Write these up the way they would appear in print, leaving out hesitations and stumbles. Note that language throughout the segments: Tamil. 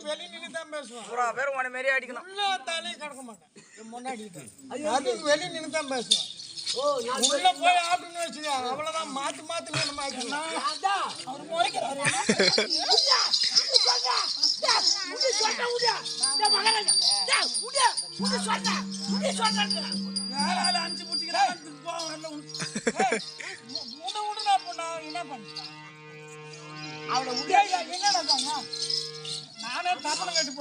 வெளியே நின்று தான் பேசுவேன். பேர் உன மாரி அடிக்கணும். தலையும் கிடக்க மாட்டேன். வெளியே நின்று தான் பேசுவேன். உள்ள போய் ஆப்பின்னு வச்சுக்க அவ்வளவுதான். மாத்து வேலை அனுப்பிச்சு முடிச்சுக்கிறேன். என்ன பண்ண அவளை உடைய என்னடாங்க? நானே தப்பலம் கட்டு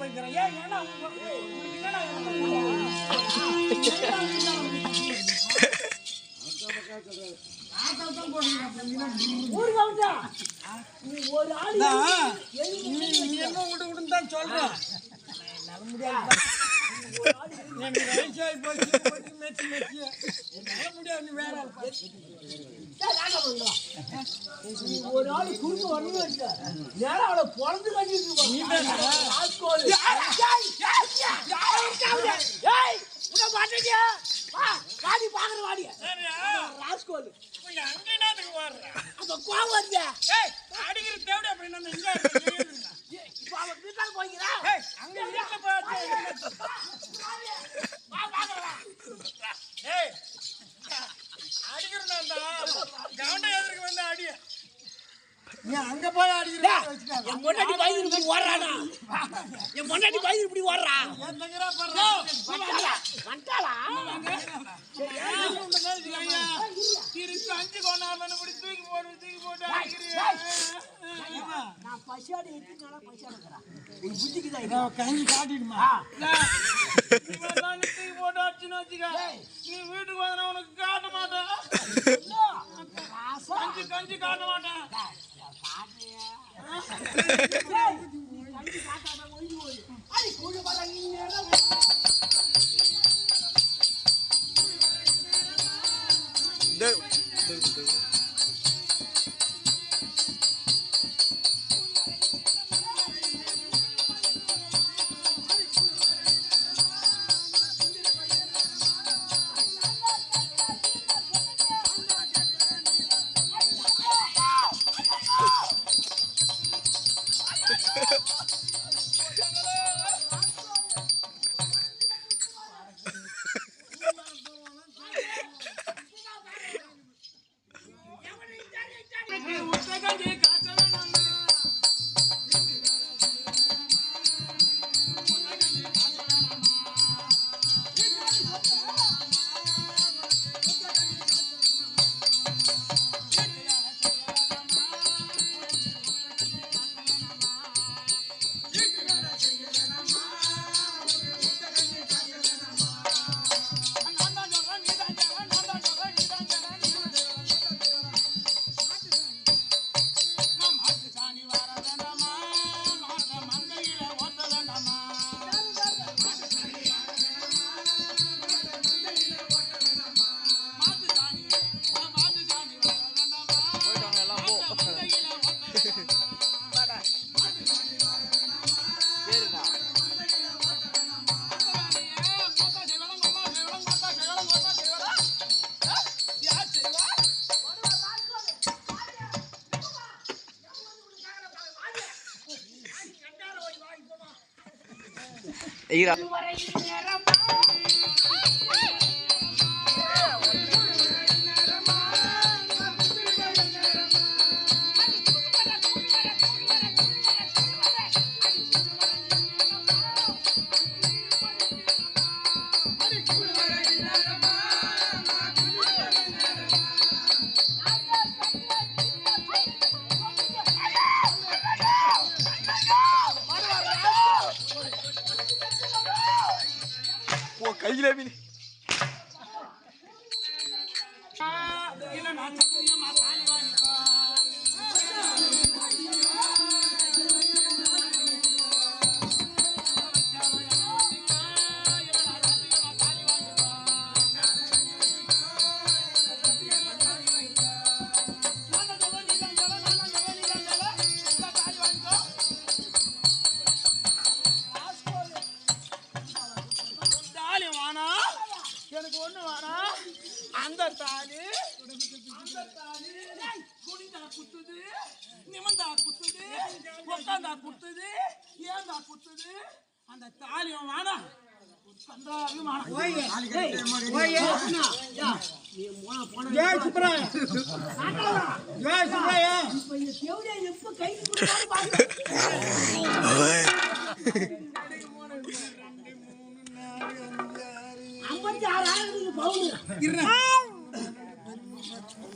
போய்க்கிறேன். ஏன் ஏன்னா ஒரு ஆள் என்ன விடுன்னு தான் சொல்றேன். முடியாது முடியாது. வேற ஒரு ஆள் குறுக்க வந்து நேரம் அவளை பிறந்து கட்டிட்டு வாடி பாக்குற வாடி ராஸ்கோல் அந்த கோவம் வருது. அடிக்கிற தேவை அப்படின்னா இப்ப அவன் வீட்டால் போய்க்கிறா அங்க அடிக்கிறா கவுண்ட எதிர்க்கு வந்து அடிய நீ அங்க போய் அடிக்கிறா. என் பொண்டாட்டி பயந்து இப்படி ஓடுறானா? என் பொண்டாட்டி பயந்து இப்படி ஓடுறா. வந்துட்டாளா? திருப்பி 5 கொண்டாம இப்படி தூக்கி போட்டு அடிக்கிறியா? நான் பசியாடு எட்டினால பசியாடுறேன். ஒரு புத்திக்கு தான் கஞ்சி காட்டிடுமா? தூக்கி போட்டு அடிச்சுன்னு வச்சுக்க. நீ வீட்டுக்கு வந்தா உனக்கு காட்ட மாட்டேன். கஞ்சி காட்ட மாட்டேன். கையில மீன் எனக்கு ஒண்ணு வேணாம். அந்த தாலி குனிந்தா குத்துது, நிமிந்தா குத்துது, உட்காந்தா குத்துது, ஏந்தா குத்துது. அந்த தாலியும் வேணாம், கண்டாலும்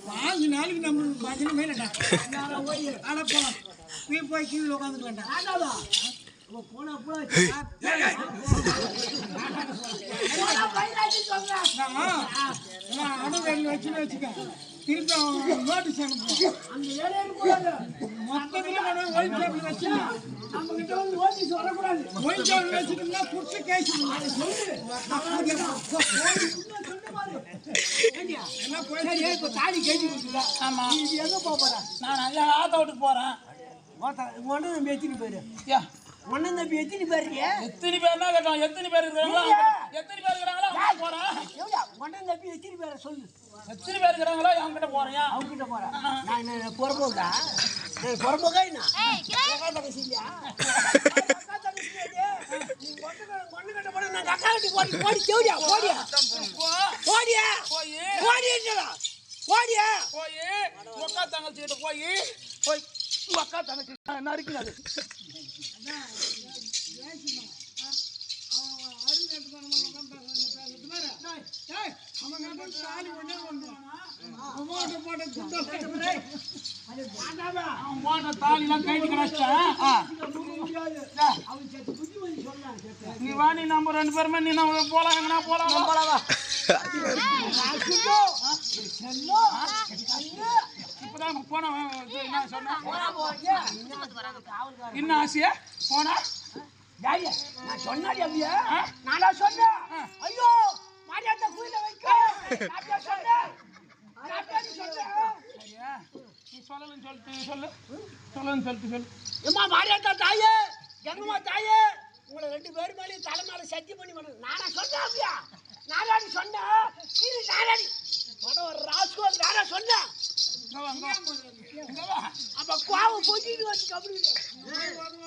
பாஞ்சு நாளைக்கு நம்ம பஜனை மேலடா போலாம் நீ போய் கீழே உட்காந்துக்கலாம்டா வச்சுக்க திருப்பி நோட்டீஸ் அனுப்புவோம் வச்சுட்டோம்னா புடிச்சு கேஸ் தாலி கேட்டு கொடுத்துருக்கா. ஆமா எங்க போறேன் நான் ஆத்த விட்டுக்கு போறேன். ஒன்னு தம்பி எத்தினி பேரு ஒன்னு தம்பி எத்தினி பேரு எத்தனை பேர்னா கேட்டோம். எத்தனை பேர் இருக்கிறாங்களோ எத்தனை பேர் இருக்கிறாங்களோ போறேன். ஒன்னு தம்பி எத்தனை பேரை சொல்லு. எத்தனை பேர் இருக்கிறாங்களோ அவங்க கிட்ட போறேன். அவங்க கிட்ட போறேன். நான் புறம்போக்கா புறம்போக்கா என்ன இல்லையா அக்கா தங்கச்சிட்ட போய் அக்கா தங்கச்சி நறுக்கிறாரு. தாலிலாம் கைது கிடைச்சிட்டேன். நீ வா, நீ நம்ம ரெண்டு பேருமே நீ நம்ம போலாம். எங்கன்னா போலாம் போலாவா? இப்பதான் போன என்ன சொன்ன என்ன ஆசையா போனா நான் சொன்னாடி அப்படியா? நானா சொன்னேன். ஐயோ மாரியாத்தா குயில வைக்க சொன்னேன். நீ சொல்லலன்னு சொல்லிட்டு சொல்லு சொல்லன்னு சொல்லிட்டு சொல்லு. ஏமா மாரியாத்தா தாயே எங்கம்மா தாயே உங்களை ரெண்டு பேரும் மேலேயும் தலை மேல சத்தி பண்ணி பண்ண நானா சொன்னேன். அப்படியா நானாடி சொன்னேன். இது நானாடி ஒரு ராஸ்கோல் நானா சொன்னேன். அப்ப கோவம் பொங்கிட்டு வந்து கபடி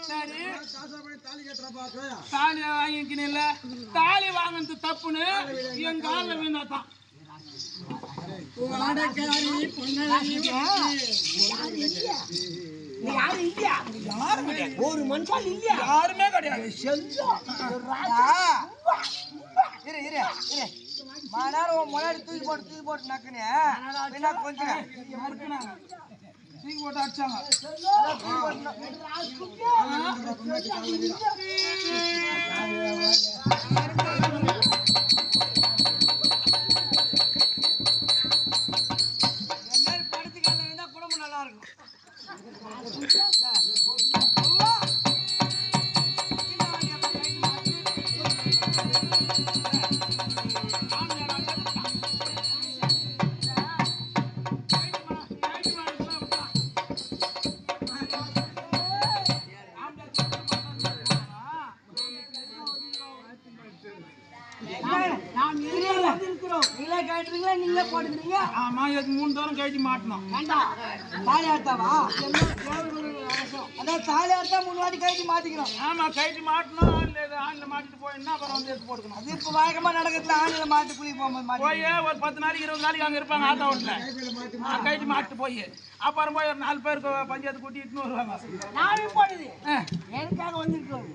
சரி தாலி வாங்கிக்கணும். இல்ல தாலி வாங்கினது தப்புன்னு என் காலில் வீணாத்தான். ஒரு மனுஷன் இல்லையா? யாருமே கிடையாது. முன்னாடி தூக்கி போட்டு நக்குனே கொஞ்சம் தூக்கி போட்டு அடிச்சாங்க. குடும்பம் நல்லா இருக்கும். ஆமா இது 3 தூரம் கழிச்சு மாட்டணும். தாலி அர்த்தாவா? அதான் தாலி அர்த்தா 3 வாட்டி கழிச்சு மாட்டிக்கிறோம். ஆமா கழிச்சு மாட்டணும். ஆண்ல மாட்டிட்டு போயின்னா அப்புறம் வந்து எடுத்து போட்டுக்கணும். அது இப்ப வழக்கமா நடக்கிறதுல ஆண்ல மாட்டு குழி போகும்போது போய் ஒரு 10 நாளைக்கு 20 நாளைக்கு அங்க இருப்பாங்க ஆத்தா வீட்டுல. கழிச்சு மாட்டு போய் அப்புறம் போய் ஒரு 4 பேருக்கு பஞ்சாயத்து கூட்டி இட்டுன்னு வருவாங்க. நானும் போடுது எனக்காக வந்துருக்கோம்.